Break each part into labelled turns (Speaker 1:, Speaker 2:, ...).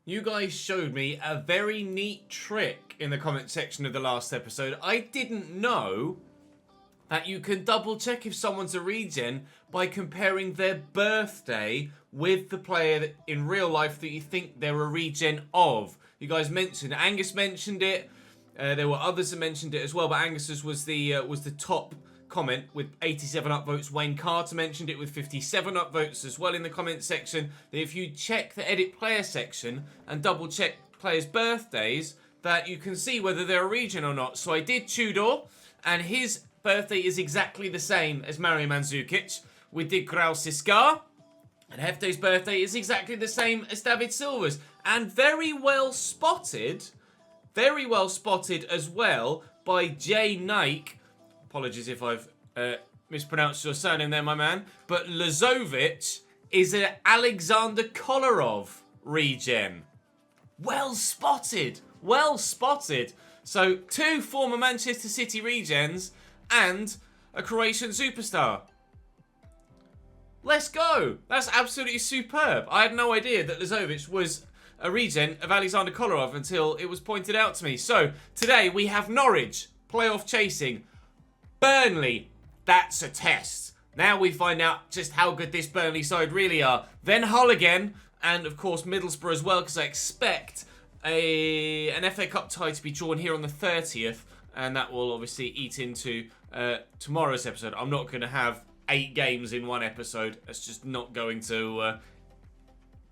Speaker 1: You guys showed me a very neat trick in the comment section of the last episode. I didn't know that you can double check if someone's a regen by comparing their birthday with the player in real life that you think they're a regen of. You guys mentioned, Angus mentioned it. There were others that mentioned it as well, but Angus's was the top comment with 87 upvotes. Wayne Carter mentioned it with 57 upvotes as well in the comment section. That if you check the edit player section and double check players' birthdays, that you can see whether they're a regen or not. So I did Tudor, and his birthday is exactly the same as Mario Mandzukic. We did Grau Siskar, and Hefte's birthday is exactly the same as David Silva's. And very well spotted as well by Jay Nike. Apologies if I've mispronounced your surname there, my man. But Lazovic is an Alexander Kolarov regen. Well spotted. Well spotted. So, 2 former Manchester City regens and a Croatian superstar. Let's go. That's absolutely superb. I had no idea that Lazovic was a regen of Alexander Kolarov until it was pointed out to me. So, today we have Norwich, playoff chasing. Burnley, that's a test. Now we find out just how good this Burnley side really are. Then Hull again, and of course Middlesbrough as well, because I expect an FA Cup tie to be drawn here on the 30th, and that will obviously eat into tomorrow's episode. I'm not going to have 8 games in one episode. That's just not going to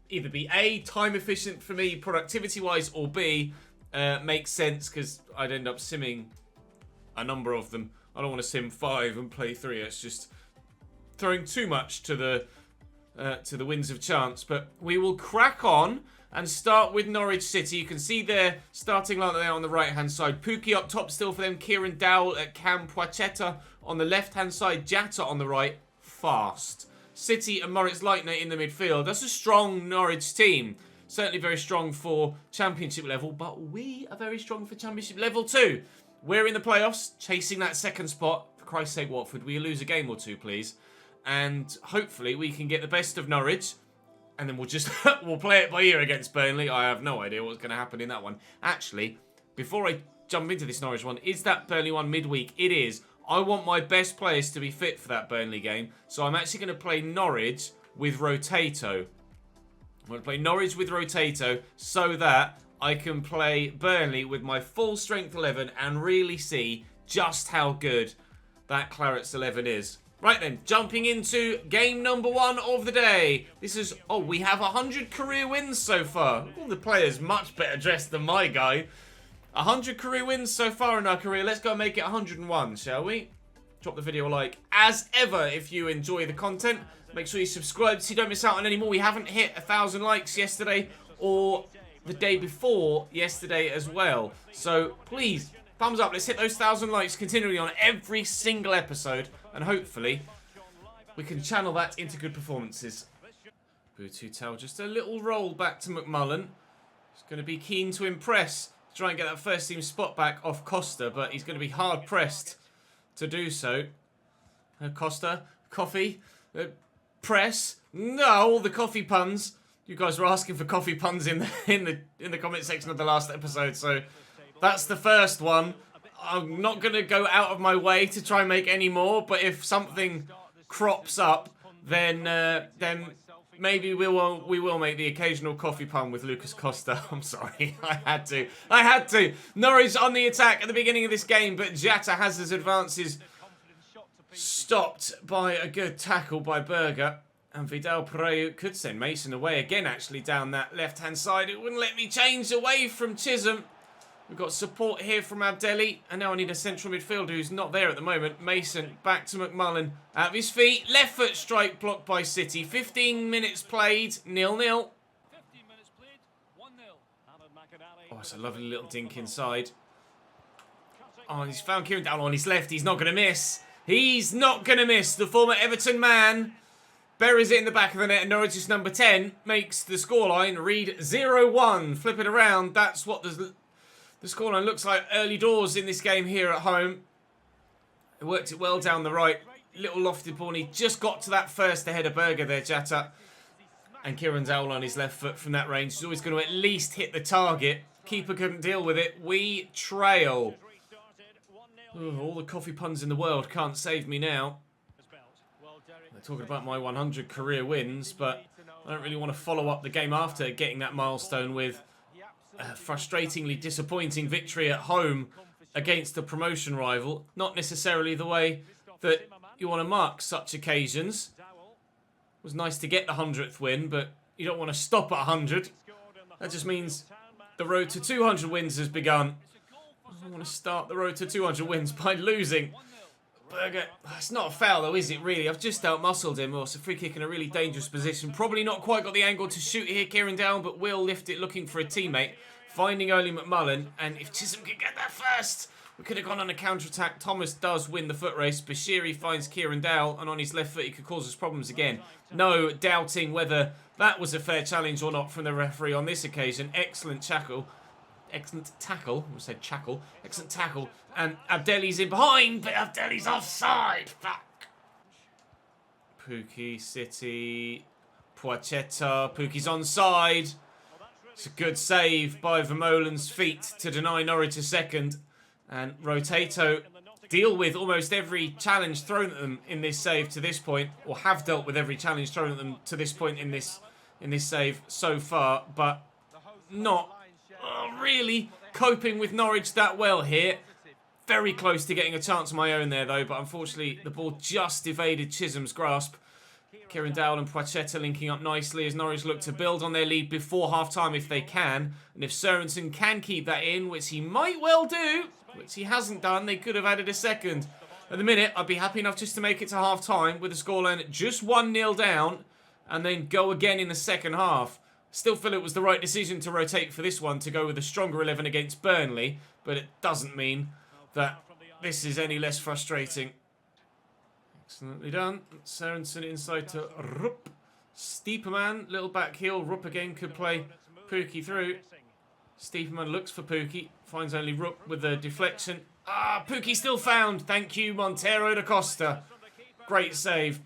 Speaker 1: either be A, time efficient for me productivity-wise, or B, make sense, because I'd end up simming a number of them. I don't want to sim 5 and play 3. It's just throwing too much to the winds of chance. But we will crack on and start with Norwich City. You can see their starting line there on the right-hand side. Pookie up top still for them. Kieran Dowell at Cam Poachetta on the left-hand side. Jatta on the right. Fast. City and Moritz Leitner in the midfield. That's a strong Norwich team. Certainly very strong for Championship level, but we are very strong for Championship level too. We're in the playoffs, chasing that second spot. For Christ's sake, Watford, will you lose a game or two, please? And hopefully we can get the best of Norwich. And then we'll just we'll play it by ear against Burnley. I have no idea what's going to happen in that one. Actually, before I jump into this Norwich one, is that Burnley one midweek? It is. I want my best players to be fit for that Burnley game. So I'm actually going to play Norwich with Rotato. I'm going to play Norwich with Rotato so that I can play Burnley with my full strength 11 and really see just how good that Claret's 11 is. Right then, jumping into game number 1 of the day. This is, we have 100 career wins so far. All the players much better dressed than my guy. 100 career wins so far in our career. Let's go and make it 101, shall we? Drop the video a like. As ever, if you enjoy the content, make sure you subscribe so you don't miss out on any more. We haven't hit 1,000 likes yesterday or the day before yesterday as well. So please, thumbs up. Let's hit those 1,000 likes continually on every single episode. And hopefully, we can channel that into good performances. Boututel, just a little roll back to McMullen. He's going to be keen to impress. Try and get that first team spot back off Costa. But he's going to be hard pressed to do so. Costa, coffee, press. No, all the coffee puns. You guys were asking for coffee puns in the comment section of the last episode, so that's the first one. I'm not going to go out of my way to try and make any more, but if something crops up, then maybe we will make the occasional coffee pun with Lucas Costa. I'm sorry, I had to. Norwich on the attack at the beginning of this game, but Jatta has his advances stopped by a good tackle by Berger. And Vidal Pereira could send Mason away again, actually, down that left-hand side. It wouldn't let me change away from Chisholm. We've got support here from Abdelli. And now I need a central midfielder who's not there at the moment. Mason back to McMullen. Out of his feet. Left foot strike blocked by City. 15 minutes played. 0-0. Oh, it's a lovely little dink inside. Oh, he's found Kieran Dowell on his left. He's not going to miss. He's not going to miss. The former Everton man buries it in the back of the net, and Norwich's number 10 makes the scoreline read 0-1. Flip it around. That's what the scoreline looks like early doors in this game here at home. It worked it well down the right. Little lofted ball. He just got to that first ahead of Berger there, Jatta. And Kieran Dowell on his left foot from that range. He's always going to at least hit the target. Keeper couldn't deal with it. We trail. Ooh, all the coffee puns in the world can't save me now. They're talking about my 100 career wins, but I don't really want to follow up the game after getting that milestone with a frustratingly disappointing victory at home against a promotion rival. Not necessarily the way that you want to mark such occasions. It was nice to get the 100th win, but you don't want to stop at 100. That just means the road to 200 wins has begun. I want to start the road to 200 wins by losing. Berger, it's not a foul though, is it really? I've just out-muscled him. Oh, it's a free kick in a really dangerous position. Probably not quite got the angle to shoot here, Kieran Dowell, but will lift it looking for a teammate. Finding early McMullen, and if Chisholm could get that first, we could have gone on a counter-attack. Thomas does win the foot race. Bashiri finds Kieran Dowell, and on his left foot he could cause us problems again. No doubting whether that was a fair challenge or not from the referee on this occasion. Excellent tackle. Excellent tackle. I said chackle. Excellent tackle. And Abdelli's in behind, but Abdelli's offside. Fuck. Pukki, City, Poachetta. Pukki's onside. It's a good save by Vermeulen's feet to deny Norwich a second. And Rotato deal with almost every challenge thrown at them in this save to this point, or have dealt with every challenge thrown at them to this point in this save so far, but not really coping with Norwich that well here. Very close to getting a chance of my own there though, but unfortunately the ball just evaded Chisholm's grasp. Kieran Dowell and Poachetta linking up nicely as Norwich look to build on their lead before half-time if they can. And if Sørensen can keep that in, which he might well do, which he hasn't done, they could have added a second. At the minute, I'd be happy enough just to make it to half-time with the scoreline just 1-0 down and then go again in the second half. Still feel it was the right decision to rotate for this one, to go with a stronger 11 against Burnley, but it doesn't mean that this is any less frustrating. Excellently done. Sørensen inside to Rupp. Stieperman, little back heel. Rupp again could play Pukki through. Stieperman looks for Pukki. Finds only Rupp with the deflection. Ah, Pukki still found. Thank you, Montero da Costa. Great save.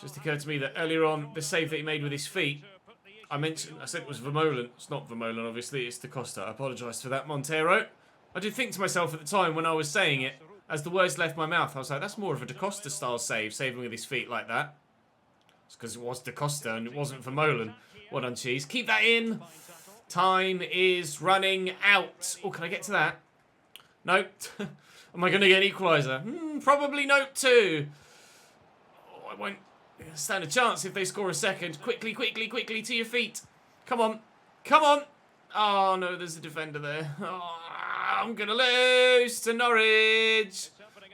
Speaker 1: Just occurred to me that earlier on, the save that he made with his feet, I said it was Vermeulen. It's not Vermeulen, obviously. It's da Costa. I apologise for that, Montero. I did think to myself at the time when I was saying it, as the words left my mouth, I was like, that's more of a da Costa style save, saving with his feet like that. It's because it was da Costa and it wasn't Vermeulen. Well done, Cheese. Keep that in. Time is running out. Oh, can I get to that? No. Am I going to get an equaliser? Probably note 2. Oh, I won't stand a chance if they score a second. Quickly, quickly, quickly to your feet. Come on. Come on. Oh, no, there's a defender there. Oh, I'm going to lose to Norwich.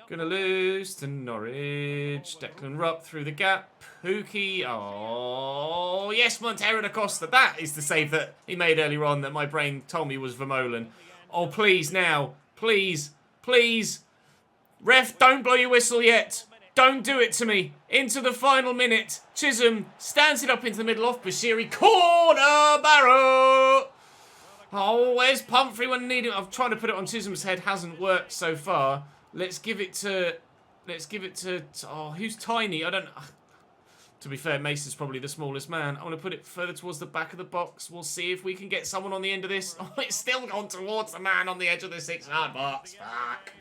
Speaker 1: Going to lose to Norwich. Declan Rupp through the gap. Pukki. Oh, yes, Montero da Costa. That is the save that he made earlier on that my brain told me was Vermeulen. Oh, please now. Please. Please. Ref, don't blow your whistle yet. Don't do it to me. Into the final minute. Chisholm stands it up into the middle off Bashiri. Corner, Barrow. Oh, where's Pumphrey when needed? I'm trying to put it on Chisholm's head. Hasn't worked so far. Let's give it to... Oh, who's tiny? I don't... To be fair, Mason's probably the smallest man. I want to put it further towards the back of the box. We'll see if we can get someone on the end of this. Oh, it's still gone towards the man on the edge of the 6-yard box. Fuck.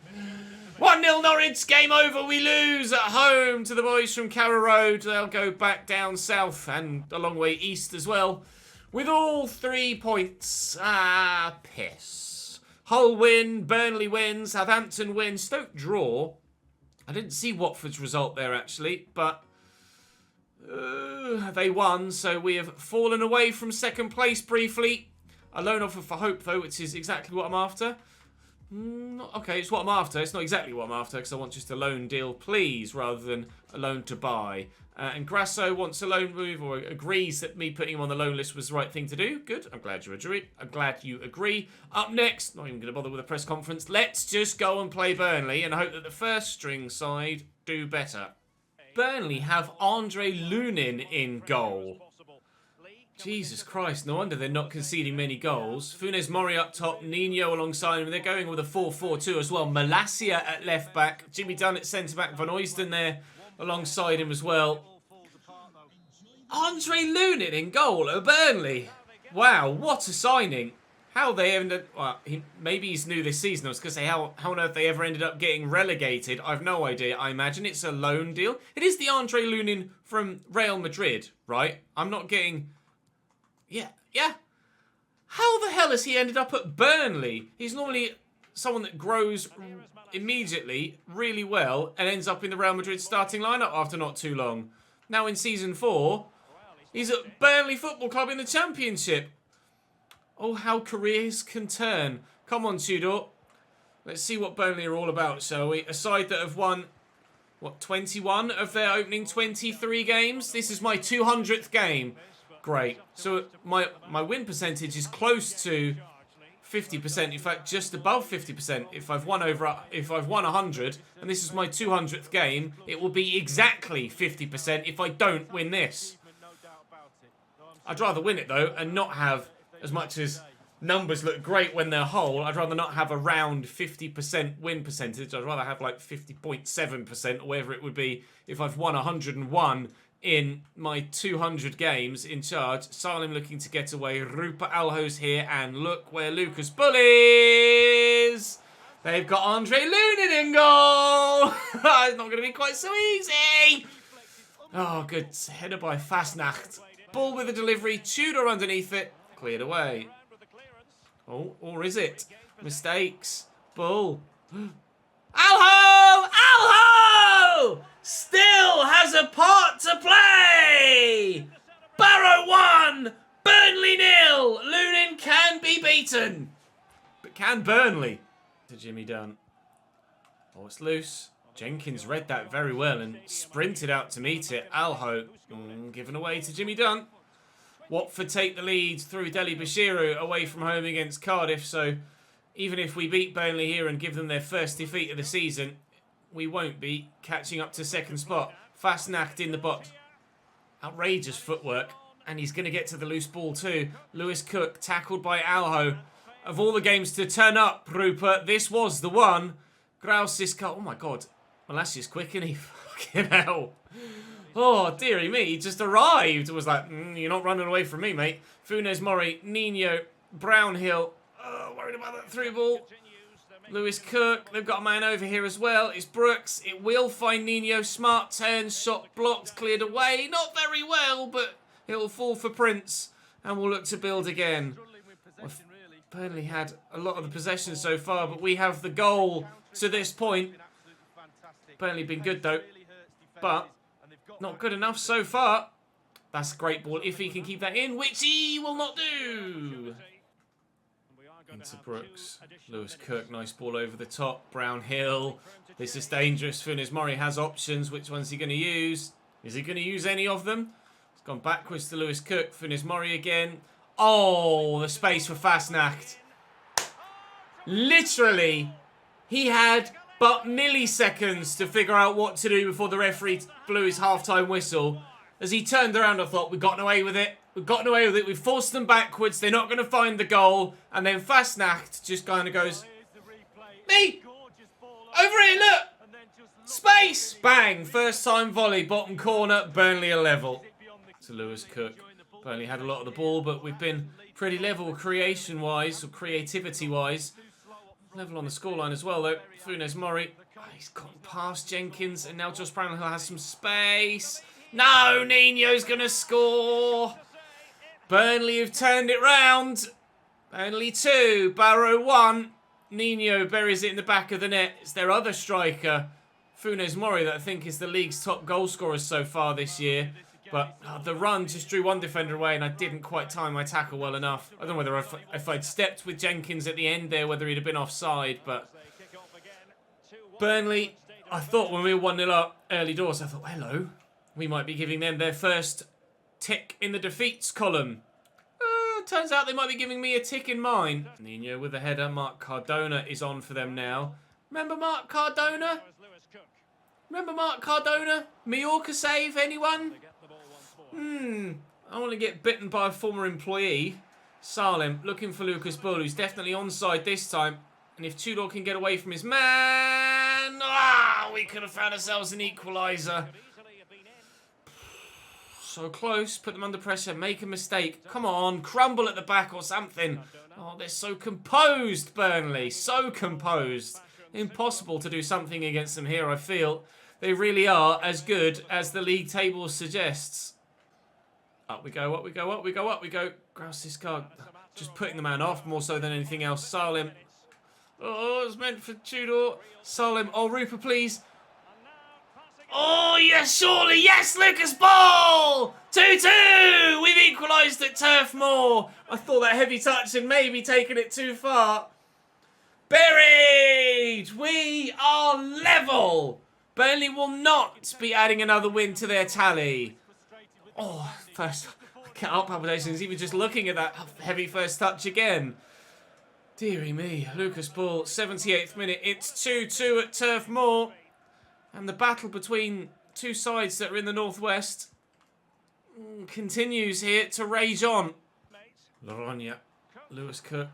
Speaker 1: 1-0 Norwich. Game over. We lose at home to the boys from Carrow Road. They'll go back down south and a long way east as well, with all 3 points. Ah, piss. Hull win, Burnley win, Southampton win, Stoke draw. I didn't see Watford's result there, actually, but they won, so we have fallen away from second place briefly. A loan offer for Hope, though, which is exactly what I'm after. Okay, it's what I'm after. It's not exactly what I'm after, because I want just a loan deal, please, rather than a loan to buy. And Grasso wants a loan move, or agrees that me putting him on the loan list was the right thing to do. Good. I'm glad you agree. I'm glad you agree. Up next, not even going to bother with a press conference. Let's just go and play Burnley and hope that the first string side do better. Burnley have Andre Lunin in goal. Jesus Christ, no wonder they're not conceding many goals. Funes Mori up top, Nino alongside him. They're going with a 4-4-2 as well. Malacia at left back, Jimmy Dunn at centre back, Van Oysden there alongside him as well. Andre Lunin in goal at Burnley. Wow, what a signing. How they ended... Well, maybe he's new this season. I was going to say, how on earth they ever ended up getting relegated. I've no idea. I imagine it's a loan deal. It is the Andre Lunin from Real Madrid, right? I'm not getting... Yeah. How the hell has he ended up at Burnley? He's normally someone that grows immediately really well and ends up in the Real Madrid starting lineup after not too long. Now in Season 4, he's at Burnley Football Club in the Championship. Oh, how careers can turn. Come on, Tudor. Let's see what Burnley are all about, shall we? A side that have won, what, 21 of their opening 23 games? This is my 200th game. Great. So my win percentage is close to 50%. In fact, just above 50%. If I've won 100, and this is my 200th game, it will be exactly 50% if I don't win this. I'd rather win it, though, and not have... As much as numbers look great when they're whole, I'd rather not have around 50% win percentage. I'd rather have like 50.7% or whatever it would be if I've won 101 in my 200 games in charge. Salim looking to get away. Rupert Alho's here, and look where Lucas Bull is. They've got Andre Lunin in goal. It's not going to be quite so easy. Oh, good header by Fasnacht. Ball with a delivery. Tudor underneath it. Cleared away. Oh, or is it? Mistakes. Bull. Alho! Alho! Still has a part to play! Barrow 1! Burnley 0! Lunin can be beaten. But can Burnley? To Jimmy Dunn. Oh, it's loose. Jenkins read that very well and sprinted out to meet it. Alho given away to Jimmy Dunn. Watford take the lead through Deli Bashiru away from home against Cardiff. So even if we beat Burnley here and give them their first defeat of the season, we won't be catching up to second spot. Fasnacht in the box. Outrageous footwork. And he's going to get to the loose ball too. Lewis Cook tackled by Alho. Of all the games to turn up, Rupert, this was the one. Grausis cut. Oh my God. Well, that's just quick, isn't he? Fucking hell. Oh, dearie me, he just arrived. It was like, you're not running away from me, mate. Funes Mori, Nino, Brownhill. Worried about that through ball. Lewis Cook, they've got a man over here as well. It's Brooks. It will find Nino. Smart turn, shot blocked, cleared away. Not very well, but it'll fall for Prince. And we'll look to build again. Well, Burnley had a lot of the possession so far, but we have the goal to this point. Burnley been good, though. But not good enough so far. That's a great ball if he can keep that in, which he will not do. Into Brooks. Lewis Cook, nice ball over the top. Brownhill. This is dangerous. Funes Mori has options. Which one's he going to use? Is he going to use any of them? It's gone backwards to Lewis Cook. Funes Mori again. Oh, the space for Fasnacht. Literally, he had but milliseconds to figure out what to do before the referee blew his half-time whistle. As he turned around, I thought, we've gotten away with it. We've gotten away with it. We've forced them backwards. They're not going to find the goal. And then Fasnacht just kind of goes, me! Over here, look! Space! Bang! First time volley, bottom corner. Burnley a level. To Lewis Cook. Burnley had a lot of the ball, but we've been pretty level creation-wise, or creativity-wise. Level on the scoreline as well, though. Funes Mori. Oh, he's gone past Jenkins, and now Josh Brownhill has some space. No, Nino's going to score. Burnley have turned it round. Burnley 2, Barrow 1. Nino buries it in the back of the net. It's their other striker, Funes Mori, that I think is the league's top goal scorer so far this year. But the run just drew one defender away, and I didn't quite time my tackle well enough. I don't know whether if I'd stepped with Jenkins at the end there, whether he'd have been offside. But Burnley, I thought when we were 1-0 up early doors, I thought, well, hello, we might be giving them their first tick in the defeats column. Turns out they might be giving me a tick in mine. Nino with a header. Mark Cardona is on for them now. Remember Mark Cardona? Remember Mark Cardona? Mallorca save, anyone? I want to get bitten by a former employee. Salim looking for Lucas Bull, who's definitely onside this time. And if Tudor can get away from his man... we could have found ourselves an equaliser. so close. Put them under pressure. Make a mistake. Come on. Crumble at the back or something. Oh, they're so composed, Burnley. So composed. Impossible to do something against them here, I feel. They really are as good as the league table suggests. Up we go, up we go, up we go, up we go. Grausisgaard just putting the man off more so than anything else. Salim. Oh, it's meant for Tudor. Salim. Oh, Rupa, please. Oh, yes, surely. Yes, Lucas Ball. 2-2. We've equalised at Turf Moor. I thought that heavy touch had maybe taken it too far. Buried. We are level. Burnley will not be adding another win to their tally. Oh, first, heart palpitations, even just looking at that heavy first touch again. Deary me, Lucas Ball, 78th minute. It's 2-2 at Turf Moor. And the battle between two sides that are in the northwest continues here to rage on. Laronia, Lewis Cook,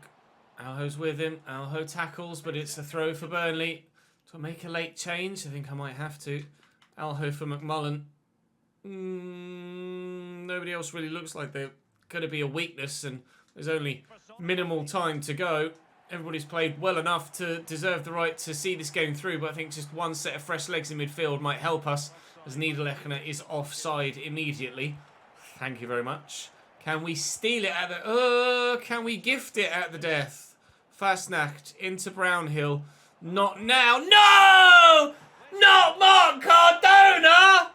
Speaker 1: Alho's with him. Alho tackles, but it's a throw for Burnley. Do I make a late change? I think I might have to. Alho for McMullen. Nobody else really looks like they're going to be a weakness, and there's only minimal time to go. Everybody's played well enough to deserve the right to see this game through, but I think just one set of fresh legs in midfield might help us, as Niederlechner is offside immediately. Thank you very much. Can we steal it at the... can we gift it at the death? Fastnacht into Brownhill. Not now. No! Not Mark Cardona!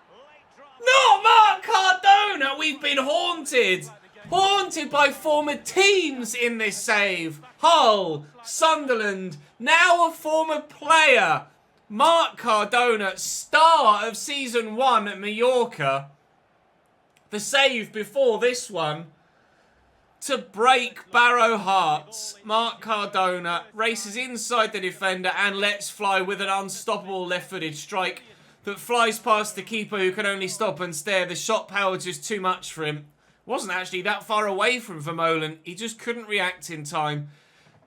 Speaker 1: Not Mark Cardona! We've been haunted. Haunted by former teams in this save. Hull, Sunderland, now a former player. Mark Cardona, star of Season 1 at Mallorca. The save before this one to break Barrow hearts. Mark Cardona races inside the defender and lets fly with an unstoppable left-footed strike that flies past the keeper, who can only stop and stare. The shot power just too much for him. Wasn't actually that far away from Vermeulen. He just couldn't react in time.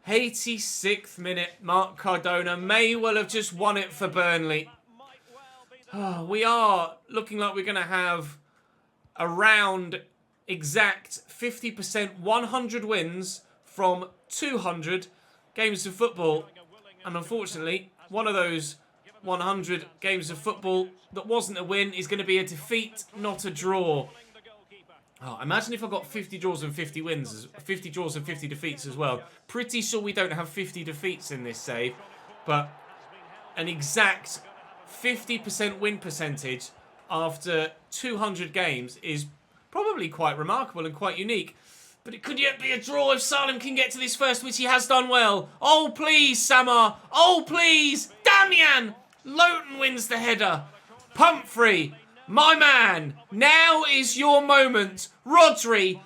Speaker 1: 86th minute. Mark Cardona may well have just won it for Burnley. We are looking like we're going to have around exact 50% 100 wins from 200 games of football. And unfortunately, one of those 100 games of football that wasn't a win is going to be a defeat, not a draw. Oh, imagine if I got 50 draws and 50 wins, 50 draws and 50 defeats as well. Pretty sure we don't have 50 defeats in this save, but an exact 50% win percentage after 200 games is probably quite remarkable and quite unique. But it could yet be a draw if Salim can get to this first, which he has done well. Oh, please, Samar. Oh, please. Damian. Lowton wins the header. Pumphrey. My man, now is your moment. Rodri.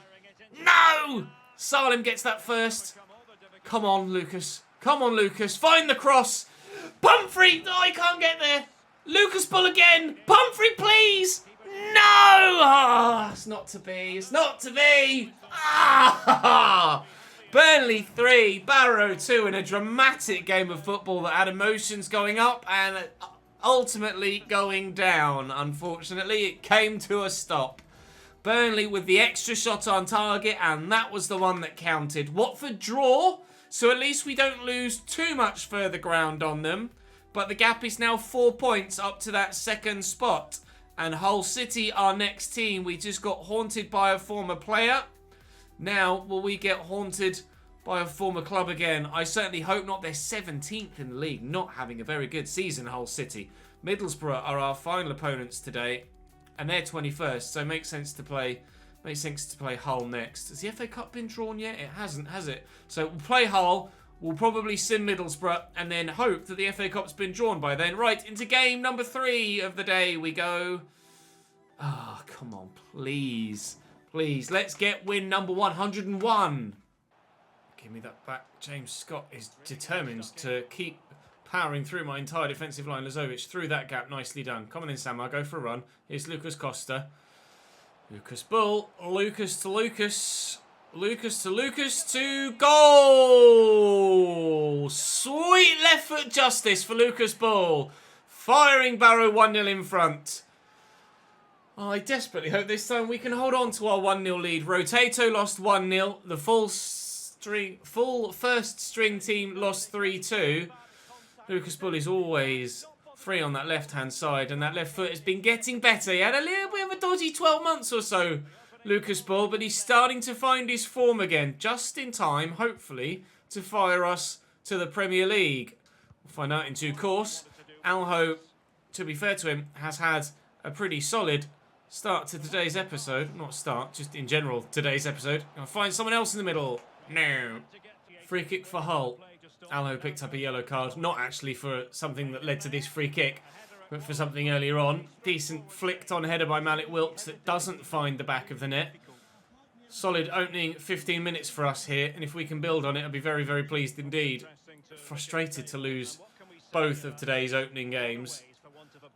Speaker 1: No! Salim gets that first. Come on, Lucas. Come on, Lucas. Find the cross. Pumphrey. Oh, he can't get there. Lucas Bull again. Pumphrey, please. No! Oh, it's not to be. It's not to be. Ah! Burnley 3, Barrow 2 in a dramatic game of football that had emotions going up and ultimately going down. Unfortunately, it came to a stop. Burnley with the extra shot on target, and that was the one that counted. Watford draw, so at least we don't lose too much further ground on them. But the gap is now 4 points up to that second spot. And Hull City, our next team, we just got haunted by a former player. Now, will we get haunted by a former club again? I certainly hope not. They're 17th in the league, not having a very good season, Hull City. Middlesbrough are our final opponents today, and they're 21st, so it makes sense to play Hull next. Has the FA Cup been drawn yet? It hasn't, has it? So we'll play Hull, we'll probably sim Middlesbrough, and then hope that the FA Cup's been drawn by then. Right, into game number 3 of the day we go. Ah, oh, come on, please. Please, let's get win number 101. Give me that back. James Scott is determined to keep powering through my entire defensive line. Lazovic through that gap. Nicely done. Come on in, Samar. Go for a run. Here's Lucas Costa. Lucas Bull. Lucas to Lucas. Lucas to Lucas to goal. Sweet left foot justice for Lucas Bull. Firing Barrow 1-0 in front. Oh, I desperately hope this time we can hold on to our 1-0 lead. Rotato lost 1-0. The full first string team lost 3-2. Lucas Bull is always free on that left-hand side, and that left foot has been getting better. He had a little bit of a dodgy 12 months or so, Lucas Bull, but he's starting to find his form again, just in time, hopefully, to fire us to the Premier League. We'll find out in due course. Alho, to be fair to him, has had a pretty solid start to today's episode. Not start, just in general, today's episode. I'll find someone else in the middle. No. Free kick for Hull. Alho picked up a yellow card. Not actually for something that led to this free kick, but for something earlier on. Decent flicked on header by Malik Wilks that doesn't find the back of the net. Solid opening 15 minutes for us here, and if we can build on it, I'll be very, very pleased indeed. Frustrated to lose both of today's opening games.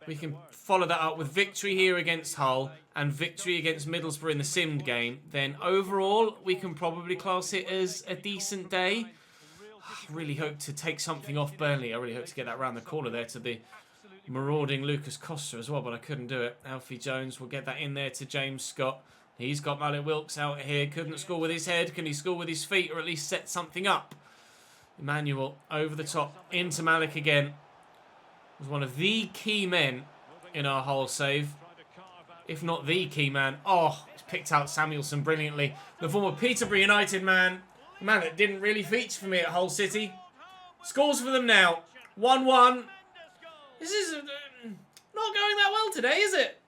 Speaker 1: We can follow that up with victory here against Hull and victory against Middlesbrough in the simmed game. Then overall, we can probably class it as a decent day. I really hope to take something off Burnley. I really hope to get that round the corner there to the marauding Lucas Costa as well, but I couldn't do it. Alfie Jones will get that in there to James Scott. He's got Malik Wilks out here. Couldn't score with his head. Can he score with his feet or at least set something up? Emmanuel over the top into Malik again. Was one of the key men in our Hull save. If not the key man. Oh, he's picked out Samuelson brilliantly. The former Peterborough United man. Man that didn't really feature for me at Hull City. Scores for them now. 1-1. This is not going that well today, is it?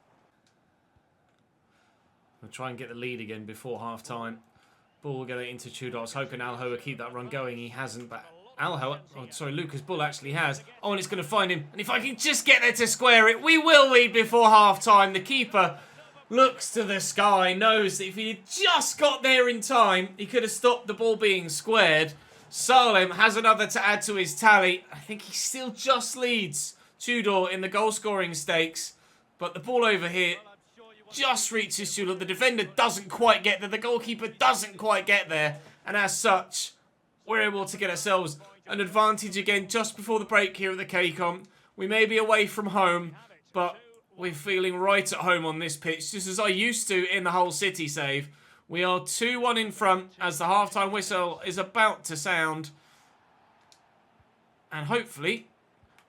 Speaker 1: We'll try and get the lead again before half-time. Ball will get it into Tudor. I was hoping Alho would keep that run going. He hasn't, but Lucas Bull actually has. Oh, and it's going to find him. And if I can just get there to square it, we will lead before half-time. The keeper looks to the sky, knows that if he had just got there in time, he could have stopped the ball being squared. Salem has another to add to his tally. I think he still just leads Tudor in the goal-scoring stakes. But the ball over here just reaches Tudor. The defender doesn't quite get there. The goalkeeper doesn't quite get there. And as such, we're able to get ourselves an advantage again just before the break here at the KCOM. We may be away from home, but we're feeling right at home on this pitch, just as I used to in the Hull City save. We are 2-1 in front as the half-time whistle is about to sound. And hopefully,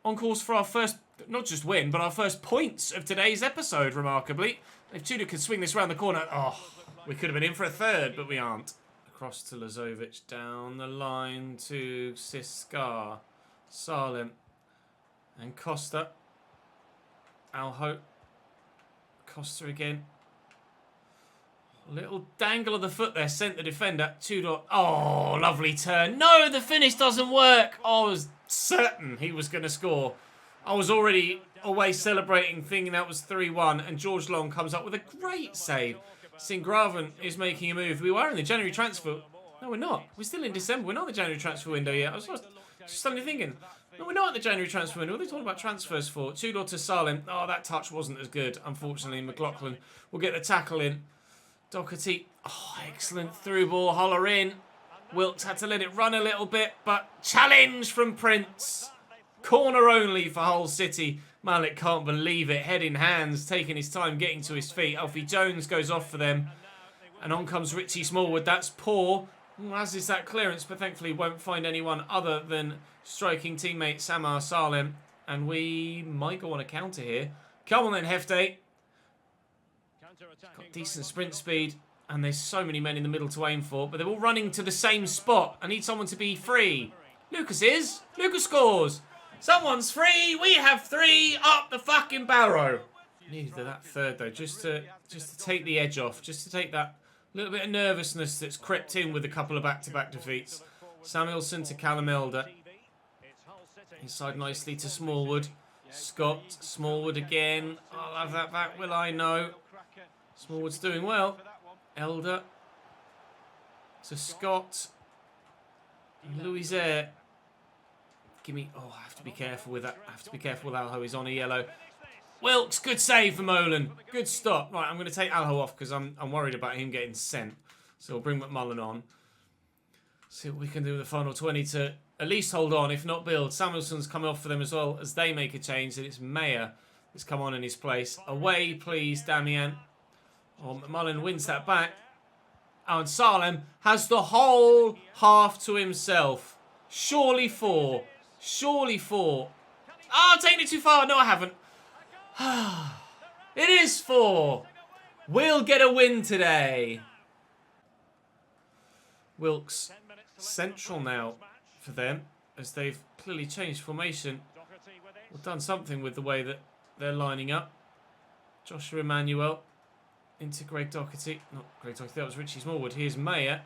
Speaker 1: on course for our first, not just win, but our first points of today's episode, remarkably. If Tudor could swing this round the corner, oh, we could have been in for a third, but we aren't. Across to Lazovic, down the line to Siskar, Salem, and Costa. Alho, Costa again. Little dangle of the foot there sent the defender. Tudor, oh, lovely turn. No, the finish doesn't work. I was certain he was going to score. I was already away celebrating, thinking that was 3-1, and George Long comes up with a great save. Singraven is making a move. We were in the January transfer. No, we're not. We're still in December. We're not in the January transfer window yet. I was just suddenly thinking, no, we're not in the January transfer window. What are they talking about transfers for? Tudor to Salem. Oh, that touch wasn't as good, unfortunately. McLaughlin will get the tackle in. Doherty. Oh, excellent through ball. Holler in. Wilkes had to let it run a little bit, but challenge from Prince. Corner only for Hull City. Malik can't believe it. Head in hands, taking his time getting to his feet. Alfie Jones goes off for them. And on comes Richie Smallwood. That's poor. As is that clearance, but thankfully won't find anyone other than striking teammate Samar Salem. And we might go on a counter here. Come on then, Hefte. Got decent sprint speed. And there's so many men in the middle to aim for. But they're all running to the same spot. I need someone to be free. Lucas is. Lucas scores. Someone's free. We have 3 up the fucking barrow. Needed that third though, just to take the edge off, just to take that little bit of nervousness that's crept in with a couple of back-to-back defeats. Samuelson to Callum Elder. Inside nicely to Smallwood. Scott, Smallwood again. I'll have that back, will I? No. Smallwood's doing well. Elder to Scott. Louis Air. Give me... Oh, I have to be careful with that. I have to be careful with Alho. He's on a yellow. Wilkes, good save for Molan. Good stop. Right, I'm going to take Alho off because I'm worried about him getting sent. So we'll bring McMullen on. See what we can do with the final 20 to at least hold on, if not build. Samuelson's coming off for them as well as they make a change. And it's Mayer has come on in his place. Away, please, Damian. Oh, McMullen wins that back. Oh, and Salem has the whole half to himself. Surely 4. Surely 4. Oh, I'm taking it too far. No, I haven't. It is 4. We'll get a win today. Wilkes central now for them, as they've clearly changed formation. We've done something with the way that they're lining up. Joshua Emmanuel into Greg Doherty. Not Greg Doherty, that was Richie Smallwood. Here's Mayer.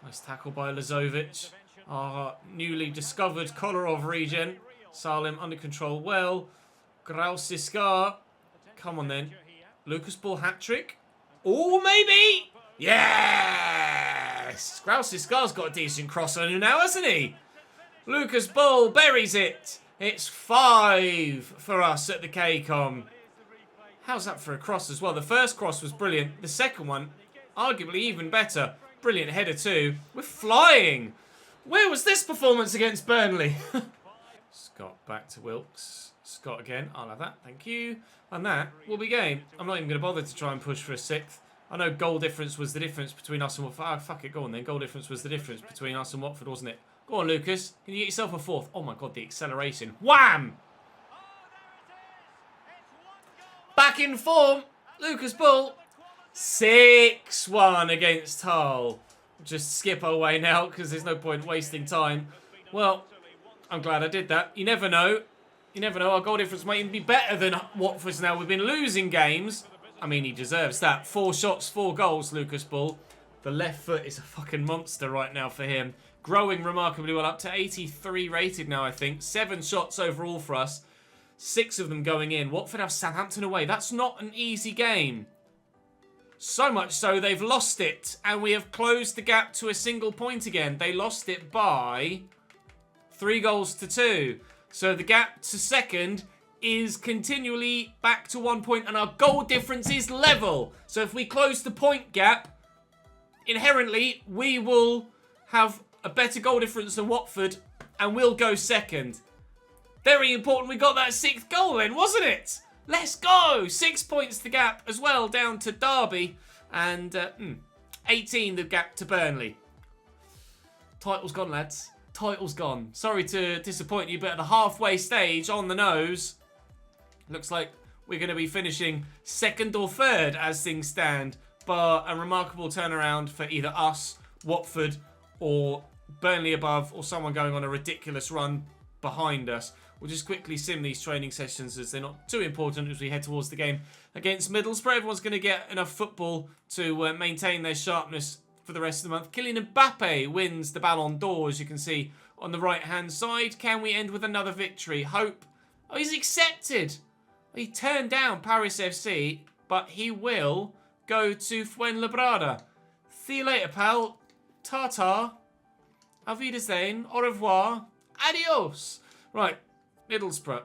Speaker 1: Nice tackle by Lazovic. Our newly discovered Kolarov regen. Salim under control well. Grausiskar. Come on then. Lucas Ball hat-trick. Oh, maybe! Yes! Grausiskar got a decent cross on him now, hasn't he? Lucas Ball buries it. It's 5 for us at the KCOM. How's that for a cross as well? The first cross was brilliant. The second one, arguably even better. Brilliant header too. We're flying. Where was this performance against Burnley? Scott back to Wilkes. Scott again. I'll have that. Thank you. And that will be game. I'm not even going to bother to try and push for a 6th. I know goal difference was the difference between us and Watford. Oh, fuck it. Go on then. Goal difference was the difference between us and Watford, wasn't it? Go on, Lucas. Can you get yourself a 4th? Oh my God, the acceleration. Wham! Back in form. Lucas Bull. 6-1 against Hull. Just skip our way now because there's no point wasting time. Well, I'm glad I did that. You never know. You never know. Our goal difference might even be better than Watford's now. We've been losing games. I mean, he deserves that. 4 shots, 4 goals, Lucas Bull. The left foot is a fucking monster right now for him. Growing remarkably well, up to 83 rated now, I think. 7 shots overall for us. 6 of them going in. Watford have Southampton away. That's not an easy game. So much so, they've lost it. And we have closed the gap to a single point again. They lost it by 3 goals to 2. So the gap to second is continually back to 1 point. And our goal difference is level. So if we close the point gap, inherently, we will have a better goal difference than Watford. And we'll go second. Very important we got that 6th goal then, wasn't it? Let's go! 6 points the gap as well, down to Derby. And 18 the gap to Burnley. Title's gone, lads. Title's gone. Sorry to disappoint you, but at the halfway stage, on the nose, looks like we're going to be finishing 2nd or 3rd as things stand. But a remarkable turnaround for either us, Watford, or Burnley above, or someone going on a ridiculous run behind us. We'll just quickly sim these training sessions as they're not too important as we head towards the game against Middlesbrough. Everyone's going to get enough football to maintain their sharpness for the rest of the month. Kylian Mbappe wins the Ballon d'Or, as you can see on the right-hand side. Can we end with another victory? Hope. Oh, he's accepted. He turned down Paris FC, but he will go to Fuenlabrada. See you later, pal. Ta-ta. Auf Wiedersehen. Au revoir. Adios. Right. Middlesbrough.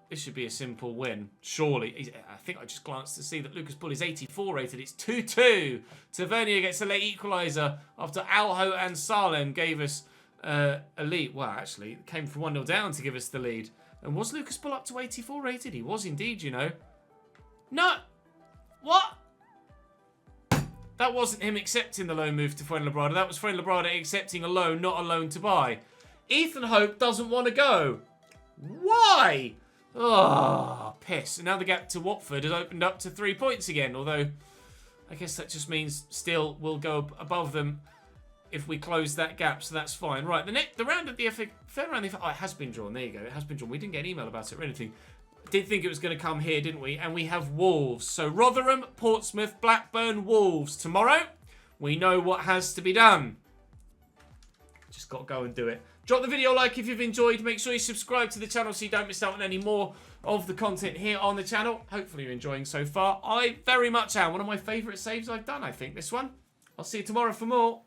Speaker 1: This should be a simple win. Surely. I think I just glanced to see that Lucas Bull is 84 rated. It's 2-2. Tavernier gets a late equaliser after Alho and Salem gave us a lead. Well, actually, it came from 1-0 down to give us the lead. And was Lucas Bull up to 84 rated? He was indeed, you know. No. What? That wasn't him accepting the loan move to Fuenlabrada. That was Fuenlabrada accepting a loan, not a loan to buy. Ethan Hope doesn't want to go. Why? Oh, piss. And now the gap to Watford has opened up to 3 points again. Although, I guess that just means still we'll go above them if we close that gap. So that's fine. Right, the round of the FA... Third round of the FA... Oh, it has been drawn. There you go. It has been drawn. We didn't get an email about it or anything. Did think it was going to come here, didn't we? And we have Wolves. So Rotherham, Portsmouth, Blackburn, Wolves. Tomorrow, we know what has to be done. Just got to go and do it. Drop the video a like if you've enjoyed. Make sure you subscribe to the channel so you don't miss out on any more of the content here on the channel. Hopefully you're enjoying so far. I very much am. One of my favourite saves I've done, I think, this one. I'll see you tomorrow for more.